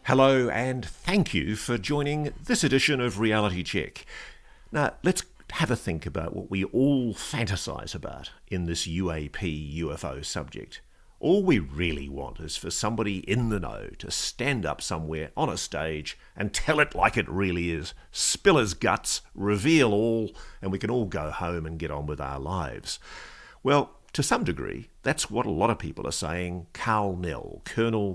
Hello and thank you for joining this edition of Reality Check. Now, let's have a think about what we all fantasize about in this UAP UFO subject. All we really want is for somebody in the know to stand up somewhere on a stage and tell it like it really is, spill his guts, reveal all, and we can all go home and get on with our lives. Well, to some degree, that's what a lot of people are saying Colonel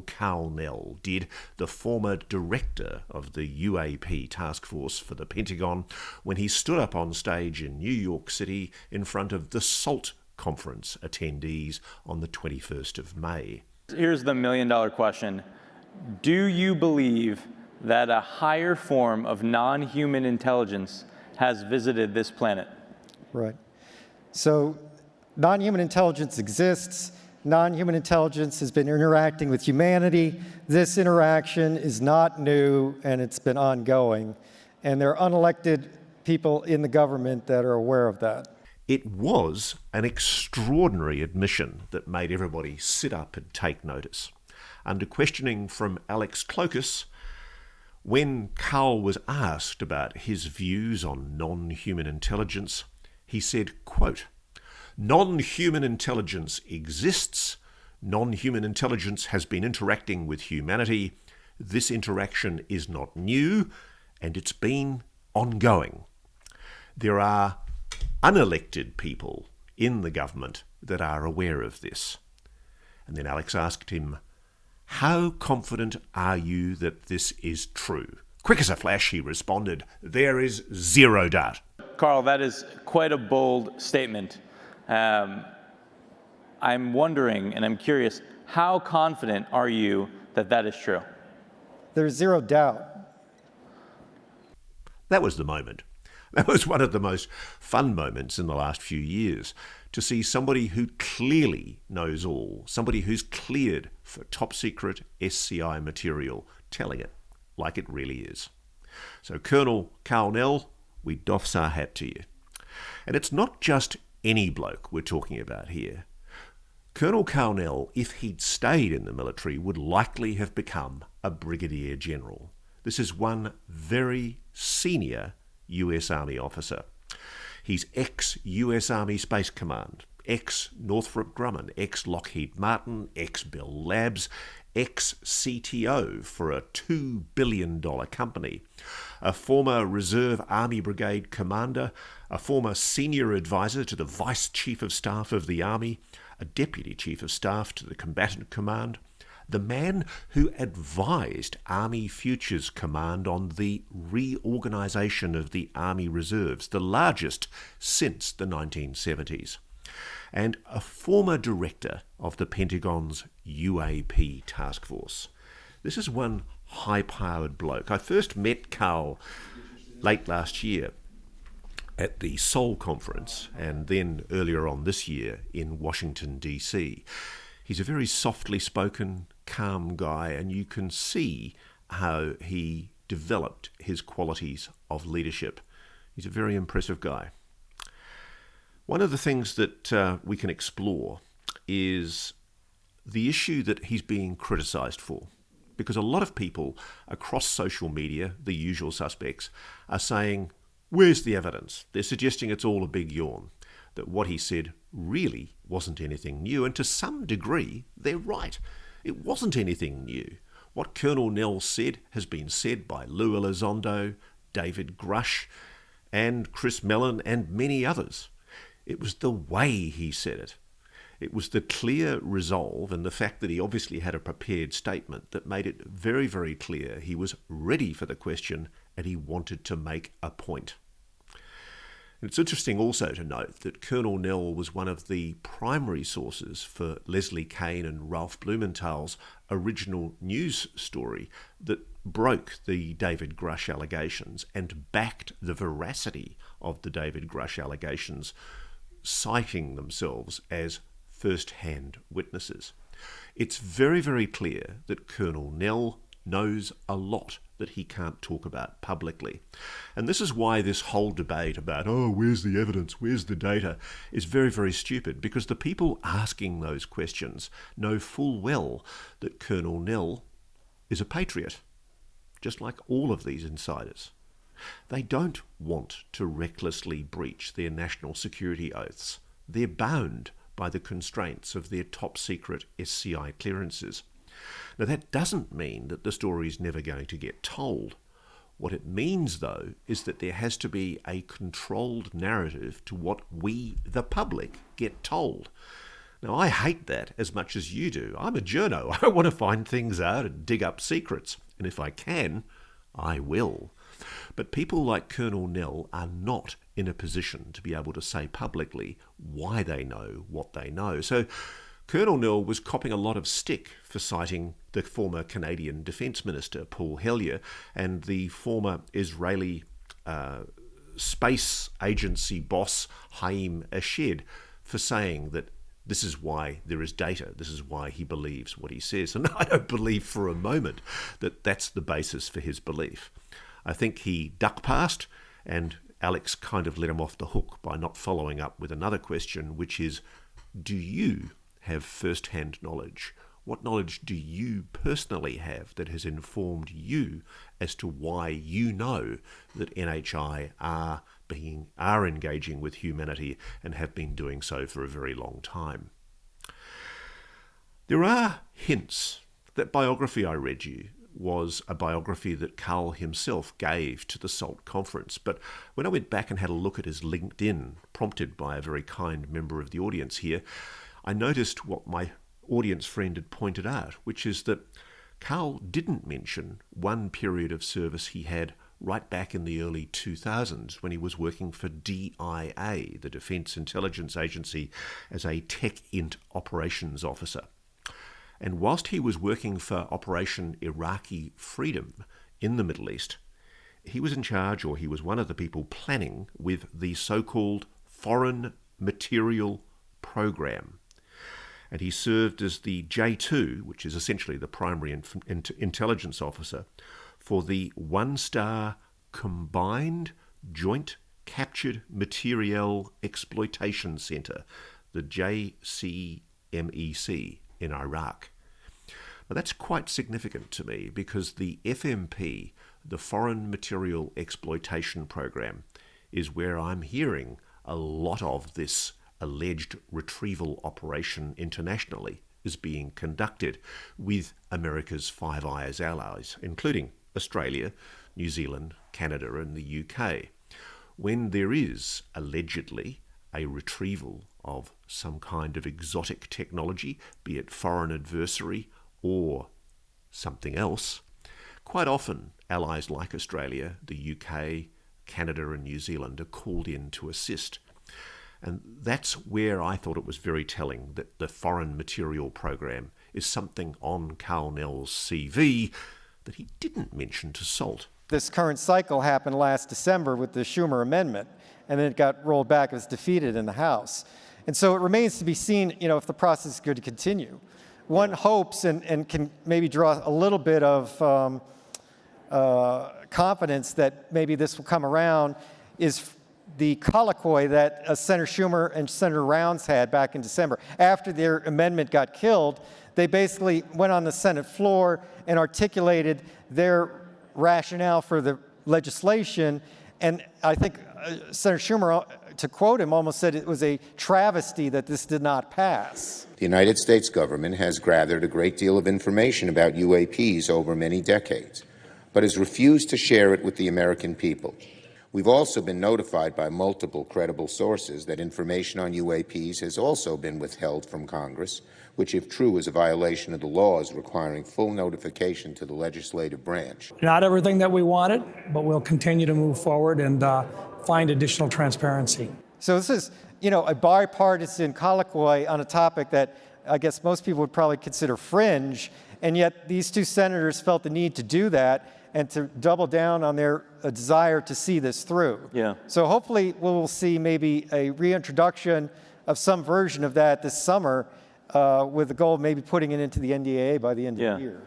Karl Nell did, the former director of the UAP task force for the Pentagon, when he stood up on stage in New York City in front of the SALT conference attendees on the 21st of May. Here's the million-dollar question. Do you believe that a higher form of non-human intelligence has visited this planet? Right. So non-human intelligence exists. Non-human intelligence has been interacting with humanity. This interaction is not new, and it's been ongoing. And there are unelected people in the government that are aware of that. It was an extraordinary admission that made everybody sit up and take notice. Under questioning from Alex Clokus, when Karl was asked about his views on non-human intelligence, he said, quote, "Non-human intelligence exists. Non-human intelligence has been interacting with humanity. This interaction is not new, and it's been ongoing. There are unelected people in the government that are aware of this." And then Alex asked him, "How confident are you that this is true?" Quick as a flash, he responded, "There is zero doubt." Karl, that is quite a bold statement. I'm wondering, and I'm curious, how confident are you that that is true? There's zero doubt. That was the moment. That was one of the most fun moments in the last few years, to see somebody who clearly knows all, somebody who's cleared for top secret SCI material, telling it like it really is. So Colonel Karl Nell, we doffs our hat to you. And it's not just any bloke we're talking about here. Colonel Karl Nell, if he'd stayed in the military, would likely have become a brigadier general. This is one very senior US Army officer. He's ex-US Army Space Command, ex-Northrop Grumman, ex-Lockheed Martin, ex-Bell Labs, ex-CTO for a $2 billion company, a former Reserve Army Brigade commander, a former senior advisor to the Vice Chief of Staff of the Army, a Deputy Chief of Staff to the Combatant Command, the man who advised Army Futures Command on the reorganisation of the Army Reserves, the largest since the 1970s, and a former director of the Pentagon's UAP task force. This is one high-powered bloke. I first met Karl late last year at the Seoul conference, and then earlier on this year in Washington, D.C. He's a very softly spoken, calm guy, and you can see how he developed his qualities of leadership. He's a very impressive guy. One of the things that we can explore is the issue that he's being criticised for, because a lot of people across social media, the usual suspects, are saying, where's the evidence? They're suggesting it's all a big yawn, that what he said really wasn't anything new, and to some degree, they're right. It wasn't anything new. What Colonel Nell said has been said by Lou Elizondo, David Grush, and Chris Mellon, and many others. It was the way he said it. It was the clear resolve and the fact that he obviously had a prepared statement that made it very, very clear he was ready for the question and he wanted to make a point. It's interesting also to note that Colonel Nell was one of the primary sources for Leslie Kean and Ralph Blumenthal's original news story that broke the David Grush allegations and backed the veracity of the David Grush allegations, citing themselves as first-hand witnesses. It's very, very clear that Colonel Nell knows a lot that he can't talk about publicly. And this is why this whole debate about, where's the evidence, where's the data, is very, very stupid, because the people asking those questions know full well that Colonel Nell is a patriot. just like all of these insiders. They don't want to recklessly breach their national security oaths. They're bound by the constraints of their top-secret SCI clearances. Now, that doesn't mean that the story's never going to get told. What it means, though, is that there has to be a controlled narrative to what we, the public, get told. Now, I hate that as much as you do. I'm a journo. I want to find things out and dig up secrets. And if I can, I will. But people like Colonel Nell are not in a position to be able to say publicly why they know what they know. So Colonel Nell was copping a lot of stick for citing the former Canadian Defence Minister, Paul Hellyer, and the former Israeli space agency boss, Haim Eshed, for saying that this is why there is data, this is why he believes what he says. And I don't believe for a moment that that's the basis for his belief. I think he duck passed, and Alex kind of let him off the hook by not following up with another question, which is, do you have first-hand knowledge? What knowledge do you personally have that has informed you as to why you know that NHI are engaging with humanity and have been doing so for a very long time? There are hints. That biography I read you was a biography that Karl himself gave to the SALT conference. But when I went back and had a look at his LinkedIn, prompted by a very kind member of the audience here, I noticed what my audience friend had pointed out, which is that Karl didn't mention one period of service he had right back in the early 2000s when he was working for DIA, the Defence Intelligence Agency, as a Tech Int operations officer. And whilst he was working for Operation Iraqi Freedom in the Middle East, he was in charge, or he was one of the people planning with the so-called Foreign Material Program. And he served as the J2, which is essentially the primary intelligence officer, for the one-star Combined Joint Captured Materiel Exploitation Center, the JCMEC, in Iraq. Now, that's quite significant to me because the FMP, the Foreign Material Exploitation Program, is where I'm hearing a lot of this alleged retrieval operation internationally is being conducted with America's Five Eyes allies, including Australia, New Zealand, Canada, and the UK. When there is allegedly a retrieval of some kind of exotic technology, be it foreign adversary or something else, quite often allies like Australia, the UK, Canada, and New Zealand are called in to assist. And that's where I thought it was very telling that the Foreign Material Program is something on Karl Nell's CV that he didn't mention to SALT. This current cycle happened last December with the Schumer amendment, and then it got rolled back. It was defeated in the House. And so it remains to be seen, if the process is going to continue. One hopes and can maybe draw a little bit of confidence that maybe this will come around is the colloquy that Senator Schumer and Senator Rounds had back in December. After their amendment got killed, they basically went on the Senate floor and articulated their rationale for the legislation. And I think Senator Schumer, to quote him, almost said it was a travesty that this did not pass. The United States government has gathered a great deal of information about UAPs over many decades, but has refused to share it with the American people. We've also been notified by multiple credible sources that information on UAPs has also been withheld from Congress, which, if true, is a violation of the laws requiring full notification to the legislative branch. Not everything that we wanted, but we'll continue to move forward and find additional transparency. So this is, a bipartisan colloquy on a topic that I guess most people would probably consider fringe, and yet these two senators felt the need to do that and to double down on their desire to see this through. Yeah. So hopefully we'll see maybe a reintroduction of some version of that this summer with the goal of maybe putting it into the NDAA by the end of the year.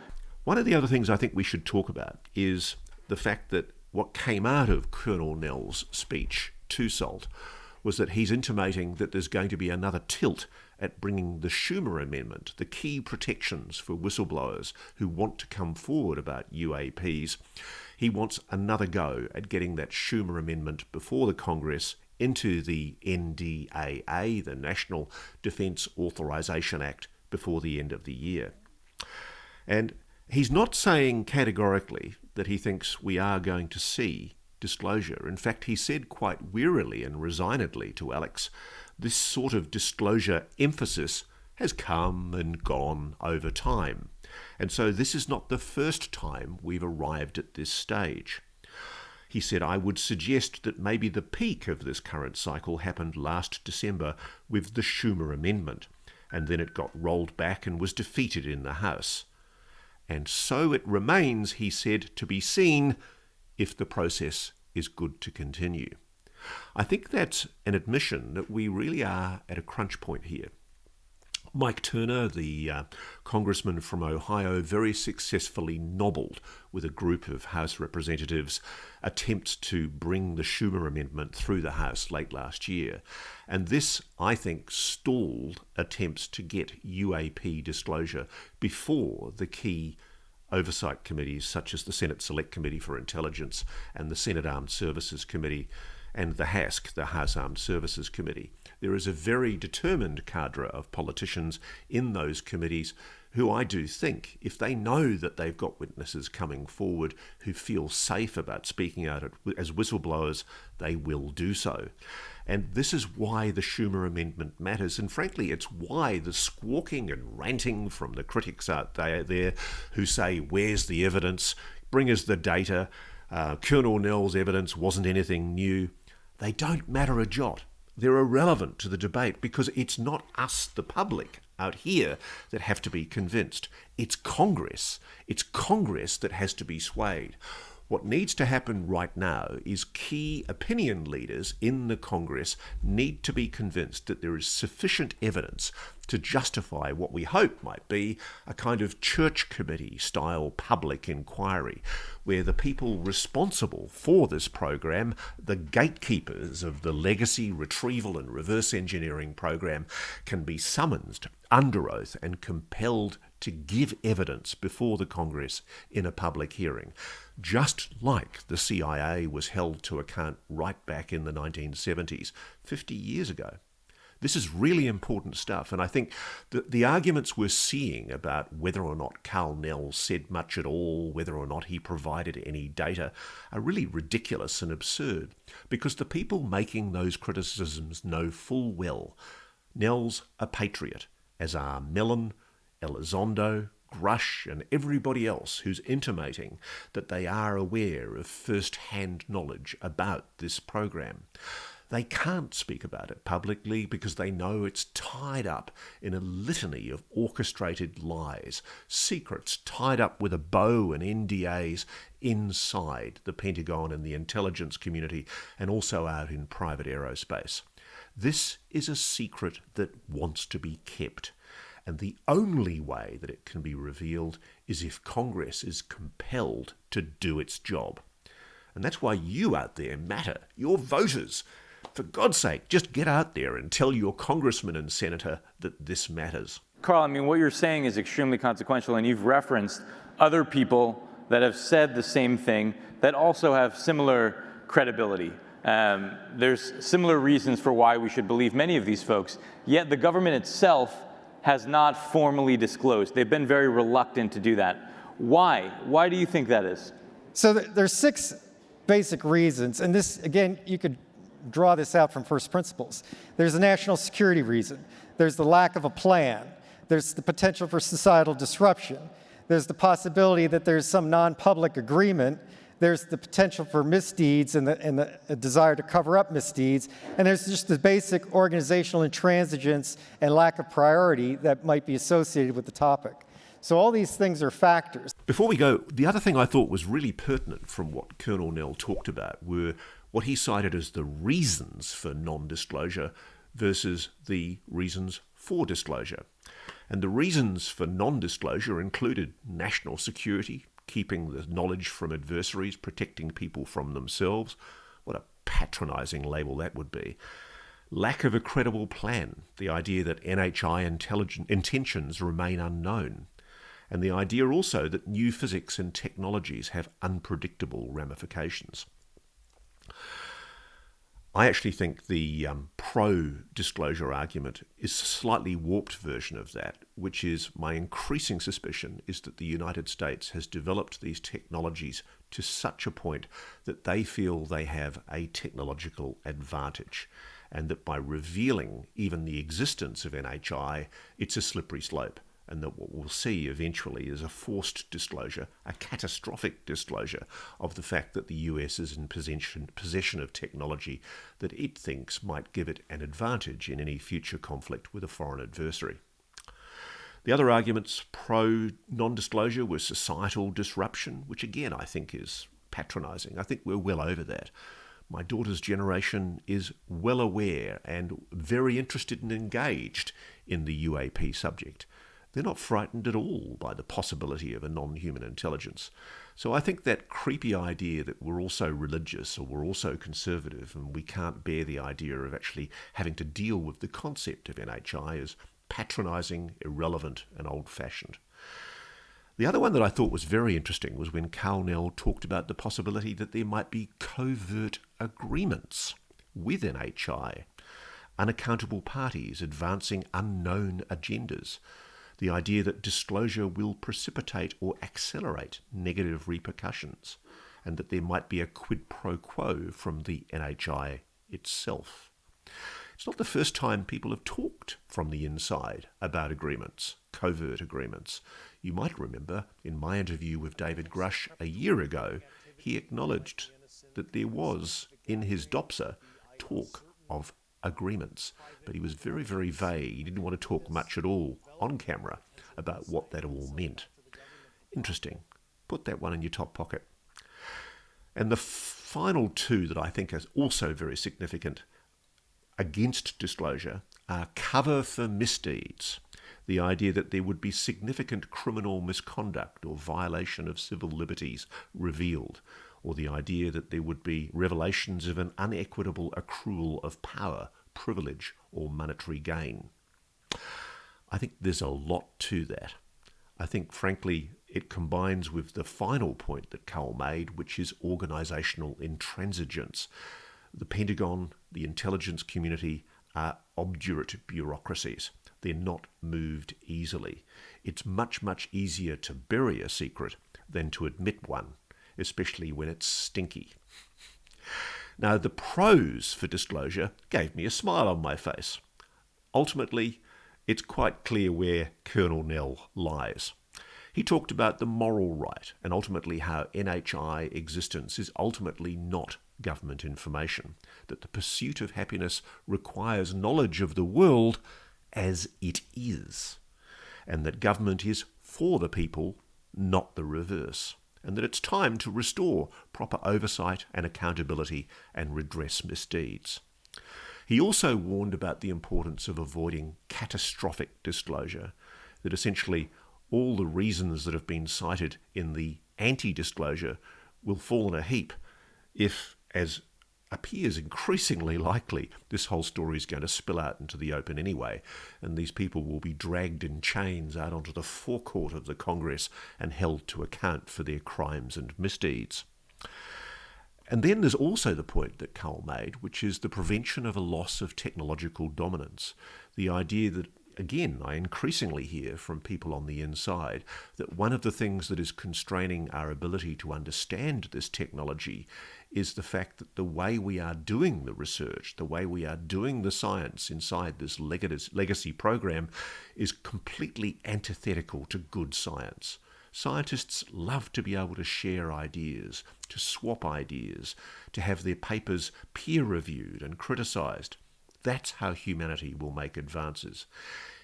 One of the other things I think we should talk about is the fact that what came out of Colonel Nell's speech to SALT was that he's intimating that there's going to be another tilt at bringing the Schumer Amendment, the key protections for whistleblowers who want to come forward about UAPs. He wants another go at getting that Schumer Amendment before the Congress into the NDAA, the National Defense Authorization Act, before the end of the year. And he's not saying categorically that he thinks we are going to see disclosure. In fact, he said quite wearily and resignedly to Alex, this sort of disclosure emphasis has come and gone over time. And so this is not the first time we've arrived at this stage. He said, I would suggest that maybe the peak of this current cycle happened last December with the Schumer Amendment, and then it got rolled back and was defeated in the House. And so it remains, he said, to be seen if the process is good to continue. I think that's an admission that we really are at a crunch point here. Mike Turner, the congressman from Ohio, very successfully nobbled with a group of House representatives attempts to bring the Schumer Amendment through the House late last year. And this, I think, stalled attempts to get UAP disclosure before the key oversight committees such as the Senate Select Committee for Intelligence and the Senate Armed Services Committee and the HASC, the House Armed Services Committee. There is a very determined cadre of politicians in those committees who I do think, if they know that they've got witnesses coming forward who feel safe about speaking out as whistleblowers, they will do so. And this is why the Schumer Amendment matters. And frankly, it's why the squawking and ranting from the critics out there who say, where's the evidence? Bring us the data. Colonel Nell's evidence wasn't anything new. They don't matter a jot. They're irrelevant to the debate because it's not us, the public, out here that have to be convinced. It's Congress. It's Congress that has to be swayed. What needs to happen right now is key opinion leaders in the Congress need to be convinced that there is sufficient evidence to justify what we hope might be a kind of church committee style public inquiry where the people responsible for this program, the gatekeepers of the legacy retrieval and reverse engineering program, can be summoned under oath and compelled to give evidence before the Congress in a public hearing. Just like the CIA was held to account right back in the 1970s, 50 years ago. This is really important stuff, and I think the arguments we're seeing about whether or not Karl Nell said much at all, whether or not he provided any data, are really ridiculous and absurd, because the people making those criticisms know full well Nell's a patriot, as are Mellon, Elizondo, Grush and everybody else who's intimating that they are aware of first-hand knowledge about this program. They can't speak about it publicly because they know it's tied up in a litany of orchestrated lies, secrets tied up with a bow and NDAs inside the Pentagon and the intelligence community and also out in private aerospace. This is a secret that wants to be kept. And the only way that it can be revealed is if Congress is compelled to do its job. And that's why you out there matter, your voters. For God's sake, just get out there and tell your congressman and senator that this matters. Karl, I mean, what you're saying is extremely consequential, and you've referenced other people that have said the same thing that also have similar credibility. There's similar reasons for why we should believe many of these folks, yet the government itself has not formally disclosed. They've been very reluctant to do that. Why? Why do you think that is? So there's 6 basic reasons, and this, again, you could draw this out from first principles. There's a national security reason. There's the lack of a plan. There's the potential for societal disruption. There's the possibility that there's some non-public agreement. There's the potential for misdeeds and the desire to cover up misdeeds. And there's just the basic organizational intransigence and lack of priority that might be associated with the topic. So all these things are factors. Before we go, the other thing I thought was really pertinent from what Colonel Nell talked about were what he cited as the reasons for non-disclosure versus the reasons for disclosure. And the reasons for non-disclosure included national security, keeping the knowledge from adversaries, protecting people from themselves. What a patronizing label that would be. Lack of a credible plan, the idea that NHI intentions remain unknown, and the idea also that new physics and technologies have unpredictable ramifications. I actually think the pro-disclosure argument is a slightly warped version of that, which is my increasing suspicion is that the United States has developed these technologies to such a point that they feel they have a technological advantage, and that by revealing even the existence of NHI, it's a slippery slope, and that what we'll see eventually is a forced disclosure, a catastrophic disclosure of the fact that the US is in possession of technology that it thinks might give it an advantage in any future conflict with a foreign adversary. The other arguments pro non-disclosure were societal disruption, which again I think is patronising. I think we're well over that. My daughter's generation is well aware and very interested and engaged in the UAP subject. They're not frightened at all by the possibility of a non-human intelligence. So I think that creepy idea that we're also religious or we're also conservative and we can't bear the idea of actually having to deal with the concept of NHI is patronising, irrelevant and old-fashioned. The other one that I thought was very interesting was when Karl Nell talked about the possibility that there might be covert agreements with NHI, unaccountable parties advancing unknown agendas, the idea that disclosure will precipitate or accelerate negative repercussions, and that there might be a quid pro quo from the NHI itself. It's not the first time people have talked from the inside about agreements, covert agreements. You might remember in my interview with David Grush a year ago, he acknowledged that there was, in his DOPSA, talk of agreements, but he was very, very vague. He didn't want to talk much at all on camera about what that all meant. Interesting. Put that one in your top pocket. And the final two that I think are also very significant against disclosure are cover for misdeeds. The idea that there would be significant criminal misconduct or violation of civil liberties revealed, or the idea that there would be revelations of an unequitable accrual of power, privilege, or monetary gain. I think there's a lot to that. I think, frankly, it combines with the final point that Karl made, which is organisational intransigence. The Pentagon, the intelligence community, are obdurate bureaucracies. They're not moved easily. It's much, much easier to bury a secret than to admit one, especially when it's stinky. Now, the pros for disclosure gave me a smile on my face. Ultimately, it's quite clear where Colonel Nell lies. He talked about the moral right and ultimately how NHI existence is ultimately not government information, that the pursuit of happiness requires knowledge of the world as it is, and that government is for the people, not the reverse, and that it's time to restore proper oversight and accountability and redress misdeeds. He also warned about the importance of avoiding catastrophic disclosure, that essentially all the reasons that have been cited in the anti-disclosure will fall in a heap if, as appears increasingly likely, this whole story is going to spill out into the open anyway, and these people will be dragged in chains out onto the forecourt of the Congress and held to account for their crimes and misdeeds. And then there's also the point that Karl made, which is the prevention of a loss of technological dominance. The idea that, again, I increasingly hear from people on the inside that one of the things that is constraining our ability to understand this technology is the fact that the way we are doing the research, the way we are doing the science inside this legacy program is completely antithetical to good science. Scientists love to be able to share ideas, to swap ideas, to have their papers peer-reviewed and criticised. That's how humanity will make advances.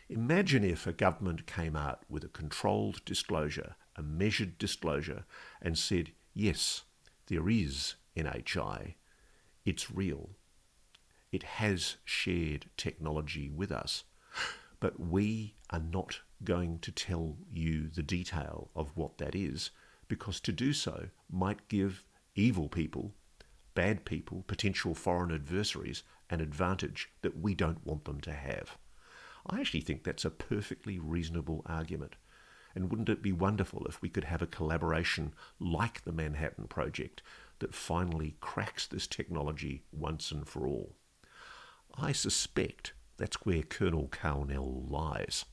Imagine if a government came out with a controlled disclosure, a measured disclosure, and said, yes, there is NHI. It's real. It has shared technology with us. But we are not going to tell you the detail of what that is, because to do so might give evil people, bad people, potential foreign adversaries, an advantage that we don't want them to have. I actually think that's a perfectly reasonable argument. And wouldn't it be wonderful if we could have a collaboration like the Manhattan Project that finally cracks this technology once and for all? I suspect that's where Colonel Karl Nell lies.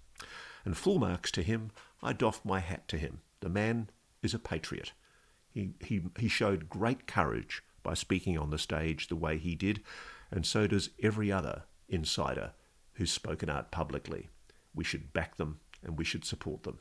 And full marks to him, I doff my hat to him. The man is a patriot. He showed great courage by speaking on the stage the way he did, and so does every other insider who's spoken out publicly. We should back them and we should support them.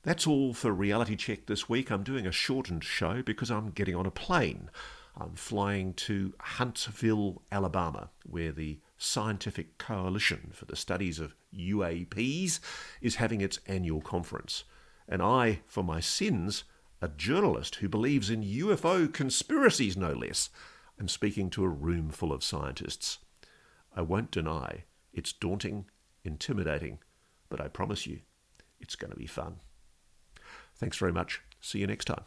That's all for Reality Check this week. I'm doing a shortened show because I'm getting on a plane. I'm flying to Huntsville, Alabama, where the Scientific Coalition for the Studies of UAPs is having its annual conference. And I, for my sins, a journalist who believes in UFO conspiracies no less, am speaking to a room full of scientists. I won't deny it's daunting, intimidating, but I promise you it's going to be fun. Thanks very much. See you next time.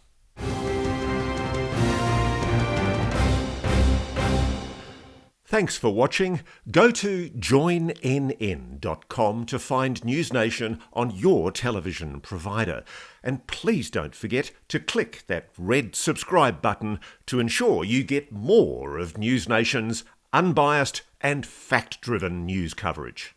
Thanks for watching. Go to joinnn.com to find NewsNation on your television provider. And please don't forget to click that red subscribe button to ensure you get more of NewsNation's unbiased and fact-driven news coverage.